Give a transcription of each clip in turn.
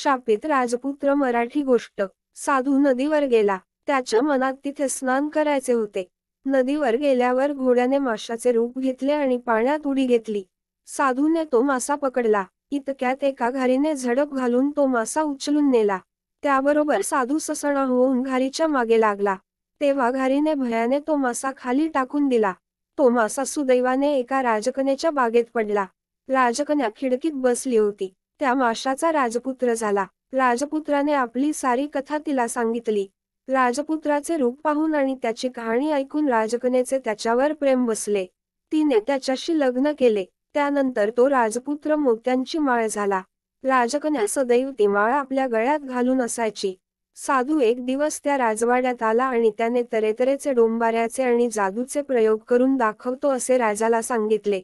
शापित राजपुत्र मराठी गोष्ट। साधू नदीवर गेला। त्याच्या मनात तिथे स्नान करायचे होते। नदीवर गेल्यावर घोड्याने माशाचे रूप घेतले आणि पाण्यात उडी घेतली। साधूने तो मासा पकडला। इतक्यात एका घारीने झडप घालून तो मासा उचलून नेला। त्याबरोबर साधू ससणा होऊन घारीच्या मागे लागला। तेव्हा घारीने भयाने तो मासा खाली टाकून दिला। तो मासा सुदैवाने एका राजकन्याच्या बागेत पडला। राजकन्या खिडकीत बसली होती। त्या माशाचा राजपुत्र झाला। राजपुत्राने आपली सारी कथा तिला सांगितली। राजपुत्राचे रूप पाहून आणि त्याची कहाणी ऐकून राजकन्येचे त्याच्यावर प्रेम बसले। तिने त्याच्याशी लग्न केले। त्यानंतर तो राजपुत्र मोत्यांची माळ झाला। राजकन्या सदैव ती माळ आपल्या गळ्यात घालून असायची। साधू एक दिवस त्या राजवाड्यात आला आणि त्याने तऱ्हेतऱ्हेचे डोंबाऱ्याचे आणि जादूचे प्रयोग करून दाखवतो असे राजाला सांगितले।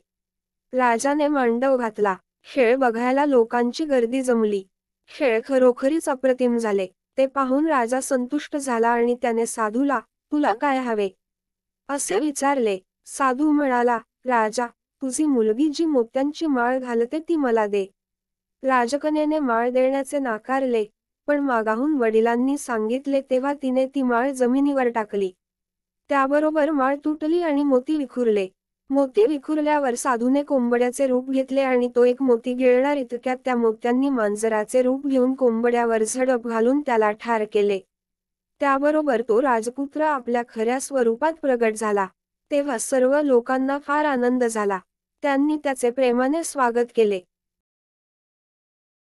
राजाने मांडव घातला। खेळ बघायला लोकांची गर्दी जमली। खेळ खरोखरीच अप्रतिम झाले। ते पाहून राजा संतुष्ट झाला आणि त्याने साधूला, तुला काय हवे? असे विचारले। साधू म्हणाला, राजा, तुझी मुलगी जी मोत्यांची माळ घालते ती मला दे। राजकन्येने माळ देण्याचे नाकारले, पण मागाहून वडिलांनी सांगितले तेव्हा तिने ती माळ जमिनीवर टाकली। त्याबरोबर माळ तुटली आणि मोती विखुरले। मोती विखुरल्यावर साधूने कोंबड्याचे रूप घेतले आणि तो एक मोती गिळणार इतक्यात त्या मोत्यांनी मांजराचे रूप घेऊन कोंबड्यावर झडप घालून त्याला ठार केले। त्याबरोबर तो राजपुत्र आपल्या खऱ्या स्वरूपात प्रगट झाला। तेव्हा सर्व लोकांना फार आनंद झाला। त्यांनी त्याचे प्रेमाने स्वागत केले।